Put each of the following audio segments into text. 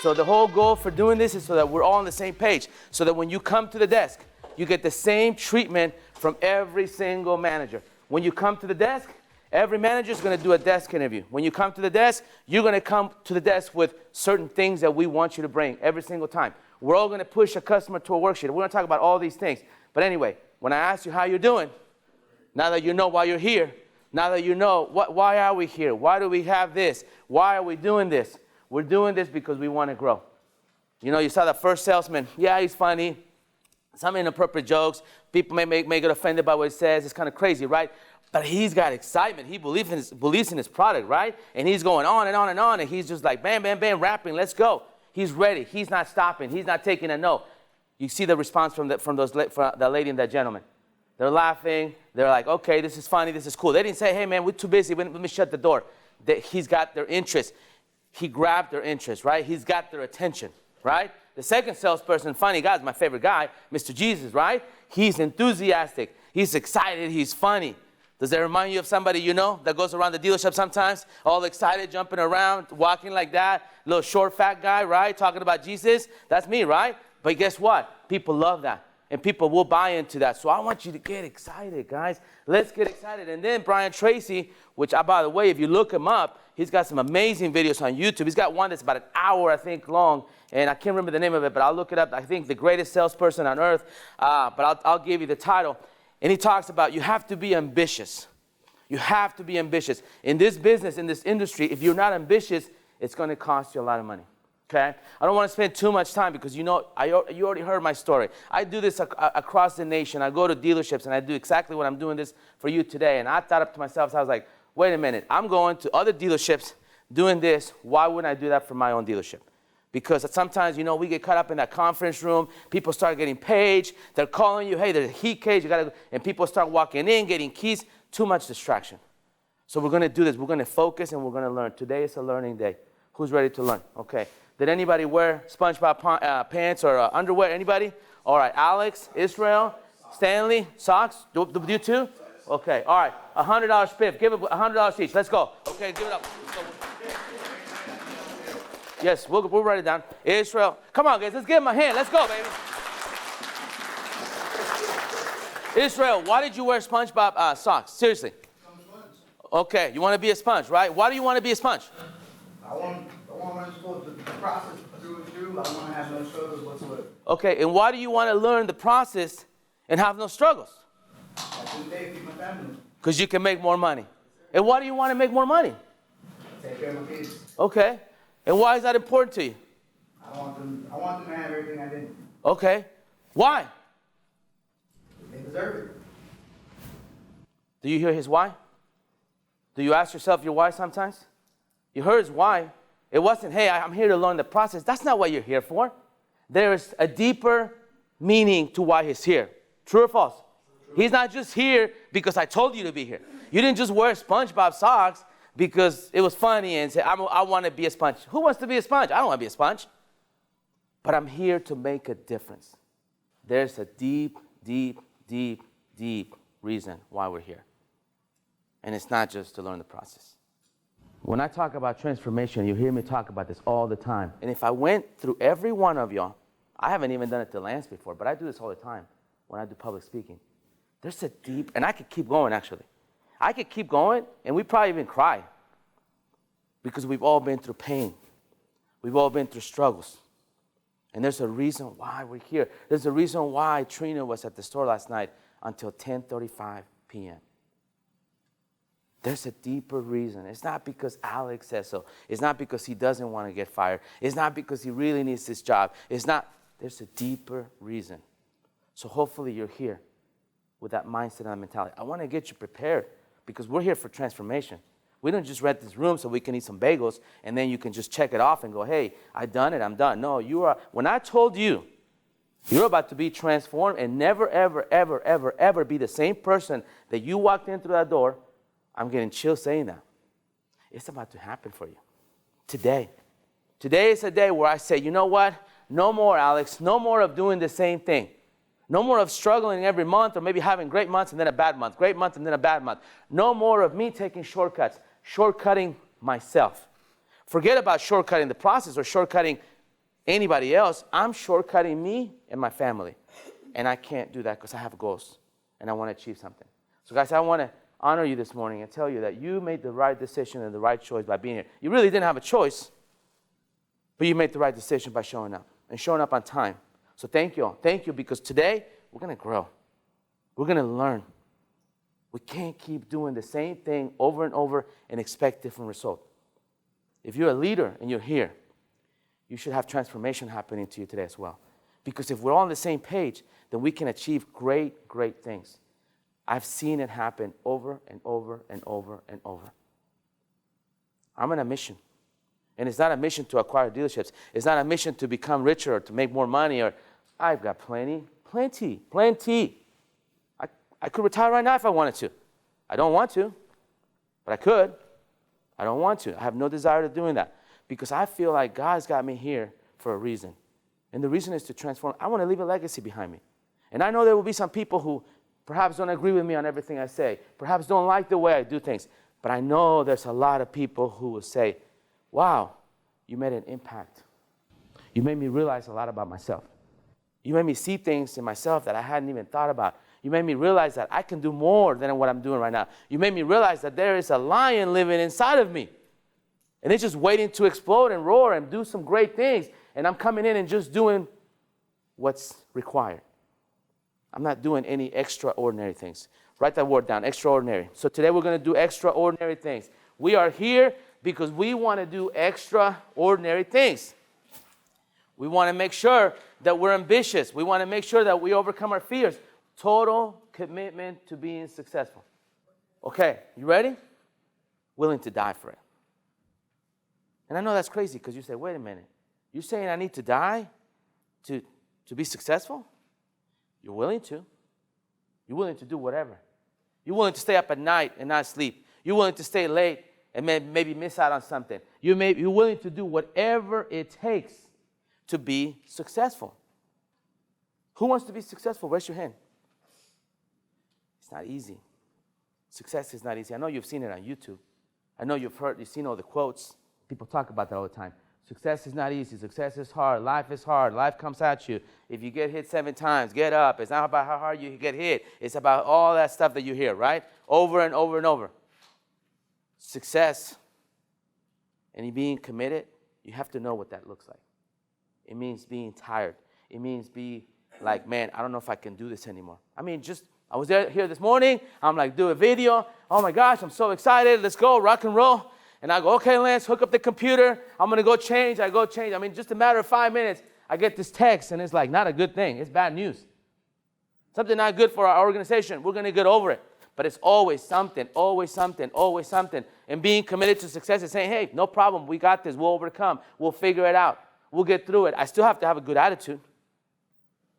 So the whole goal for doing this is so that we're all on the same page. So that when you come to the desk, you get the same treatment from every single manager. When you come to the desk, every manager is going to do a desk interview. When you come to the desk, you're going to come to the desk with certain things that we want you to bring every single time. We're all going to push a customer to a worksheet. We're going to talk about all these things. But anyway, when I ask you how you're doing, now that you know why you're here, now that you know why are we here, why do we have this, why are we doing this? We're doing this because we want to grow. You know, you saw the first salesman. Yeah, he's funny. Some inappropriate jokes. People may get offended by what he says. It's kind of crazy, right? But he's got excitement. He believes in his product, right? And he's going on and on and on. And he's just like, bam, bam, bam, rapping. Let's go. He's ready. He's not stopping. He's not taking a no. You see the response from the lady and that gentleman. They're laughing. They're like, okay, this is funny. This is cool. They didn't say, hey, man, we're too busy. Let me shut the door. He's got their interest. He grabbed their interest, right? He's got their attention, right? The second salesperson, funny guy, is my favorite guy, Mr. Jesus, right? He's enthusiastic. He's excited. He's funny. Does that remind you of somebody you know that goes around the dealership sometimes, all excited, jumping around, walking like that, little short, fat guy, right, talking about Jesus? That's me, right? But guess what? People love that, and people will buy into that. So I want you to get excited, guys. Let's get excited. And then Brian Tracy, which, by the way, if you look him up, he's got some amazing videos on YouTube. He's got one that's about an hour, I think, long, and I can't remember the name of it, but I'll look it up. I think the greatest salesperson on earth, but I'll give you the title. And he talks about you have to be ambitious. You have to be ambitious. In this business, in this industry, if you're not ambitious, it's going to cost you a lot of money. Okay? I don't want to spend too much time because you already heard my story. I do this across the nation. I go to dealerships and I do exactly what I'm doing this for you today. And I thought up to myself, so I was like, wait a minute. I'm going to other dealerships doing this. Why wouldn't I do that for my own dealership? Because sometimes, we get caught up in that conference room. People start getting paged. They're calling you, hey, there's a heat cage. And people start walking in, getting keys. Too much distraction. So we're going to do this. We're going to focus and we're going to learn. Today is a learning day. Who's ready to learn? Okay. Did anybody wear SpongeBob pants or underwear? Anybody? All right. Alex, Israel, Stanley, socks. Do you too? Okay. All right. $100 spiff. Give it $100 each. Let's go. Okay. Give it up. Yes, we'll write it down. Israel. Come on, guys. Let's give him a hand. Let's go, baby. Israel, why did you wear SpongeBob socks? Seriously. I'm a sponge. Okay, you want to be a sponge, right? Why do you want to be a sponge? I want the process through and through. I want to have no struggles whatsoever. Okay, and why do you want to learn the process and have no struggles? That's the day to feed my family. Because you can make more money. And why do you want to make more money? Take care of my kids. Okay. And why is that important to you? I want them to have everything I did. Okay. Why? They deserve it. Do you hear his why? Do you ask yourself your why sometimes? You heard his why. It wasn't, hey, I'm here to learn the process. That's not what you're here for. There is a deeper meaning to why he's here. True or false? True. He's not just here because I told you to be here. You didn't just wear SpongeBob socks because it was funny and say, I want to be a sponge. Who wants to be a sponge? I don't want to be a sponge. But I'm here to make a difference. There's a deep, deep, deep, deep reason why we're here. And it's not just to learn the process. When I talk about transformation, you hear me talk about this all the time. And if I went through every one of y'all, I haven't even done it to Lance before, but I do this all the time when I do public speaking. There's a deep, and I could keep going actually. I could keep going, and we probably even cry because we've all been through pain. We've all been through struggles. And there's a reason why we're here. There's a reason why Trina was at the store last night until 10:35 p.m. There's a deeper reason. It's not because Alex says so. It's not because he doesn't want to get fired. It's not because he really needs this job. It's not. There's a deeper reason. So hopefully you're here with that mindset and that mentality. I want to get you prepared because we're here for transformation. We don't just rent this room so we can eat some bagels and then you can just check it off and go, hey, I done it, I'm done. No, when I told you, you're about to be transformed and never, ever, ever, ever, ever be the same person that you walked in through that door. I'm getting chills saying that. It's about to happen for you today. Today is a day where I say, you know what? No more, Alex. No more of doing the same thing. No more of struggling every month or maybe having great months and then a bad month, great month and then a bad month. No more of me taking shortcuts, shortcutting myself. Forget about shortcutting the process or shortcutting anybody else, I'm shortcutting me and my family. And I can't do that because I have goals and I want to achieve something. So guys, I want to honor you this morning and tell you that you made the right decision and the right choice by being here. You really didn't have a choice, but you made the right decision by showing up and showing up on time. So thank you all. Thank you, because today we're going to grow. We're going to learn. We can't keep doing the same thing over and over and expect different results. If you're a leader and you're here, you should have transformation happening to you today as well. Because if we're all on the same page, then we can achieve great, great things. I've seen it happen over and over and over and over. I'm on a mission. And it's not a mission to acquire dealerships. It's not a mission to become richer or to make more money. Or I've got plenty. I could retire right now if I wanted to. I don't want to, but I could. I don't want to. I have no desire to doing that because I feel like God's got me here for a reason. And the reason is to transform. I want to leave a legacy behind me. And I know there will be some people who perhaps don't agree with me on everything I say, perhaps don't like the way I do things, but I know there's a lot of people who will say, wow, you made an impact. You made me realize a lot about myself. You made me see things in myself that I hadn't even thought about. You made me realize that I can do more than what I'm doing right now. You made me realize that there is a lion living inside of me. And it's just waiting to explode and roar and do some great things. And I'm coming in and just doing what's required. I'm not doing any extraordinary things. Write that word down, extraordinary. So today we're going to do extraordinary things. We are here because we want to do extraordinary things. We want to make sure that we're ambitious. We want to make sure that we overcome our fears. Total commitment to being successful. Okay, you ready? Willing to die for it. And I know that's crazy because you say, wait a minute. You're saying I need to die to be successful? You're willing to. You're willing to do whatever. You're willing to stay up at night and not sleep. You're willing to stay late and maybe miss out on something. You're willing to do whatever it takes to be successful. Who wants to be successful? Raise your hand. It's not easy. Success is not easy. I know you've seen it on YouTube. I know you've seen all the quotes. People talk about that all the time. Success is not easy. Success is hard. Life is hard. Life comes at you. If you get hit 7 times, get up. It's not about how hard you get hit. It's about all that stuff that you hear, right? Over and over and over. Success and being committed, you have to know what that looks like. It means being tired. It means be like, man, I don't know if I can do this anymore. I mean, I was here this morning. I'm like, do a video. Oh my gosh, I'm so excited. Let's go, rock and roll. And I go, okay, Lance, hook up the computer. I'm going to go change. I go change. I mean, just a matter of 5 minutes, I get this text, and it's like not a good thing. It's bad news. Something not good for our organization. We're going to get over it. But it's always something, always something, always something. And being committed to success is saying, hey, no problem. We got this. We'll overcome. We'll figure it out. We'll get through it. I still have to have a good attitude.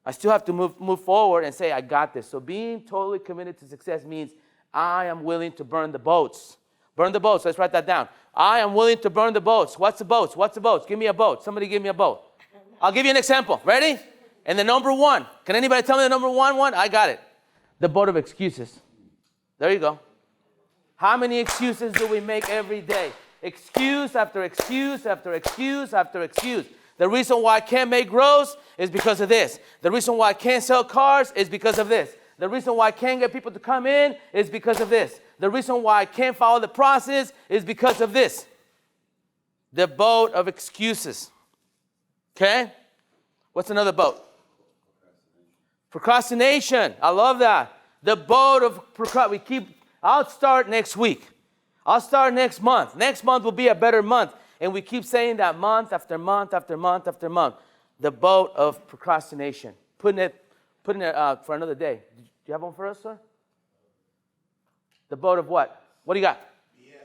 I still have to move forward and say, I got this. So being totally committed to success means I am willing to burn the boats. Burn the boats. Let's write that down. I am willing to burn the boats. What's the boats? What's the boats? Give me a boat. Somebody give me a boat. I'll give you an example. Ready? And the number one. Can anybody tell me the number one? I got it. The boat of excuses. There you go. How many excuses do we make every day? Excuse after excuse after excuse after excuse. The reason why I can't make grows is because of this. The reason why I can't sell cars is because of this. The reason why I can't get people to come in is because of this. The reason why I can't follow the process is because of this. The boat of excuses. Okay? What's another boat? Procrastination. I love that. The boat of procrastination. I'll start next week. I'll start next month. Next month will be a better month. And we keep saying that month after month after month after month. The boat of procrastination. Putting it for another day. Do you have one for us, sir? The boat of what? What do you got? Yes.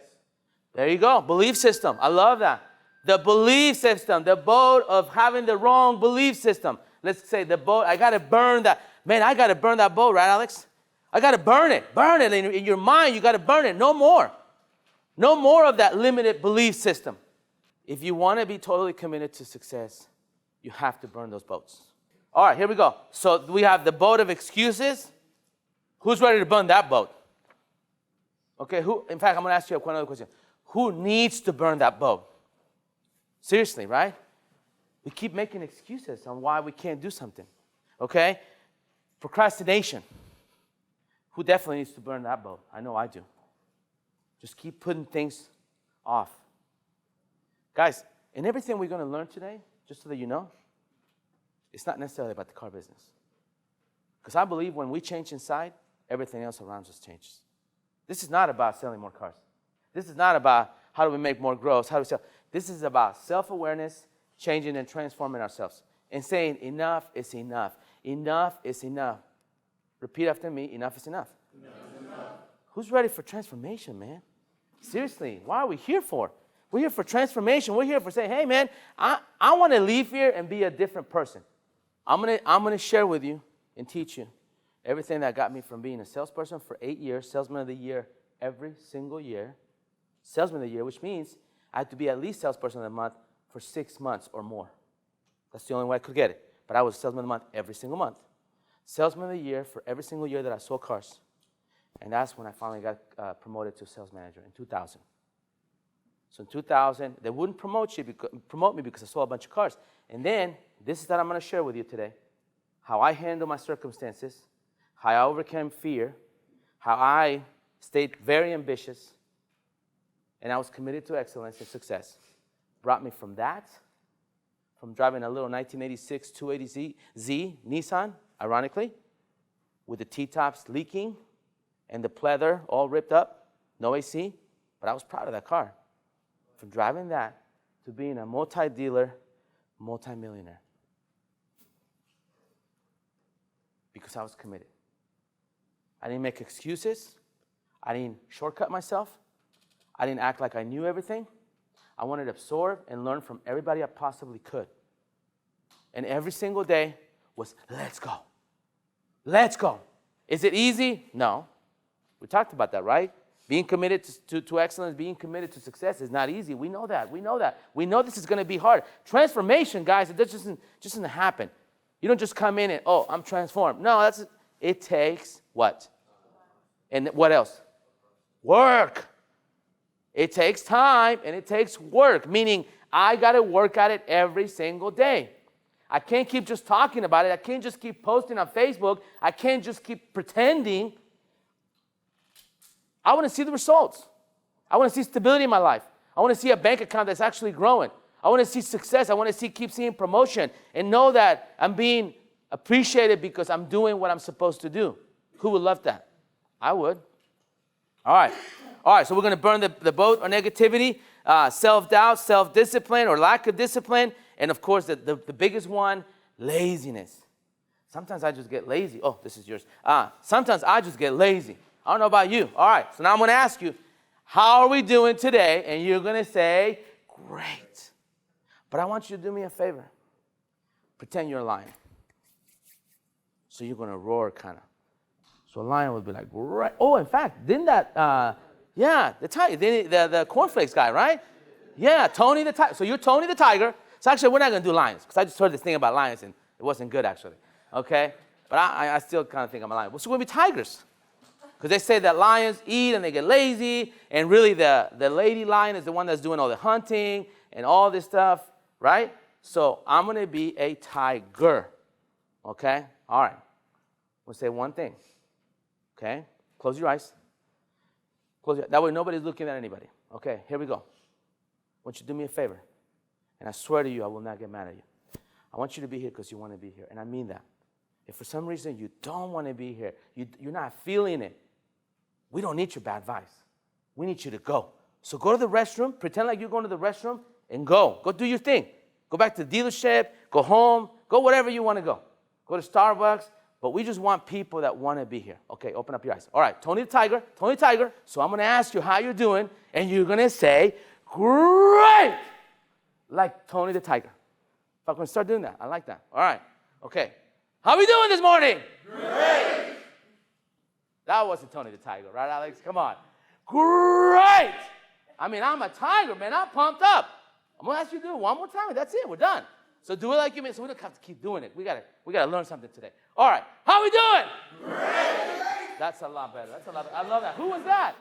There you go. Belief system. I love that. The belief system. The boat of having the wrong belief system. Let's say the boat. I got to burn that. Man, I got to burn that boat, right, Alex? I got to burn it. Burn it in your mind. You got to burn it. No more. No more of that limited belief system. If you want to be totally committed to success, you have to burn those boats. All right, here we go. So we have the boat of excuses. Who's ready to burn that boat? Okay, in fact, I'm going to ask you another question. Who needs to burn that boat? Seriously, right? We keep making excuses on why we can't do something, okay? Procrastination. Who definitely needs to burn that boat? I know I do. Just keep putting things off. Guys, in everything we're going to learn today, just so that you know, it's not necessarily about the car business. Because I believe when we change inside, everything else around us changes. This is not about selling more cars. This is not about how do we make more gross, how do we sell. This is about self-awareness, changing and transforming ourselves, and saying enough is enough. Enough is enough. Repeat after me, enough is enough. Enough is enough. Who's ready for transformation, man? Seriously, why are we here for? We're here for transformation. We're here for saying, hey, man, I want to leave here and be a different person. I'm gonna share with you and teach you everything that got me from being a salesperson for 8 years, salesman of the year every single year, salesman of the year, which means I had to be at least salesperson of the month for 6 months or more. That's the only way I could get it. But I was salesman of the month every single month. Salesman of the year for every single year that I sold cars. And that's when I finally got promoted to sales manager in 2000. So in 2000, they wouldn't promote me because I sold a bunch of cars. And then, this is what I'm going to share with you today. How I handle my circumstances, how I overcame fear, how I stayed very ambitious, and I was committed to excellence and success. Brought me from that, from driving a little 1986 280Z Nissan, ironically, with the T-tops leaking and the pleather all ripped up, no AC, but I was proud of that car. From driving that to being a multi-dealer, multi-millionaire. Because I was committed. I didn't make excuses. I didn't shortcut myself. I didn't act like I knew everything. I wanted to absorb and learn from everybody I possibly could. And every single day was, let's go. Let's go. Is it easy? No. We talked about that, right? Being committed to excellence, being committed to success is not easy. We know that. We know that. We know this is going to be hard. Transformation, guys, it just doesn't happen. You don't just come in and, oh, I'm transformed. No, it takes what? And what else? Work. It takes time and it takes work, meaning I got to work at it every single day. I can't keep just talking about it. I can't just keep posting on Facebook. I can't just keep pretending. I want to see the results. I want to see stability in my life. I want to see a bank account that's actually growing. I want to see success. I want to keep seeing promotion and know that I'm being appreciated because I'm doing what I'm supposed to do. Who would love that? I would. All right, so we're going to burn the boat on negativity, self-doubt, self-discipline or lack of discipline, and of course the biggest one, laziness. Sometimes I just get lazy. Oh, this is yours. Sometimes I just get lazy. I don't know about you. All right, so now I'm going to ask you, how are we doing today? And you're going to say, great. But I want you to do me a favor. Pretend you're a lion. So you're going to roar kind of. So a lion would be like, great. Oh, in fact, didn't that, the cornflakes guy, right? Yeah, Tony the Tiger. So you're Tony the Tiger. So actually, we're not going to do lions because I just heard this thing about lions and it wasn't good actually. Okay? But I still kind of think I'm a lion. Well, so we're going to be tigers. Because they say that lions eat and they get lazy, and really the lady lion is the one that's doing all the hunting and all this stuff, right? So I'm going to be a tiger, okay? All right. We'll say one thing, okay? Close your eyes. That way nobody's looking at anybody. Okay, here we go. I want you to do me a favor, and I swear to you I will not get mad at you. I want you to be here because you want to be here, and I mean that. If for some reason you don't want to be here, you're not feeling it, we don't need your bad advice. We need you to go. So go to the restroom, pretend like you're going to the restroom, and go. Go do your thing. Go back to the dealership, go home, go wherever you want to go. Go to Starbucks, but we just want people that want to be here. Okay, open up your eyes. All right, Tony the Tiger. So I'm going to ask you how you're doing, and you're going to say, great, like Tony the Tiger. If I'm going to start doing that, I like that. All right, okay. How are we doing this morning? Great. That wasn't Tony the Tiger, right, Alex? Come on. Great. I mean, I'm a tiger, man. I'm pumped up. I'm going to ask you to do it one more time, and that's it. We're done. So do it like you mean. So we don't have to keep doing it. We gotta learn something today. All right. How are we doing? Great. That's a lot better. I love that. Who was that?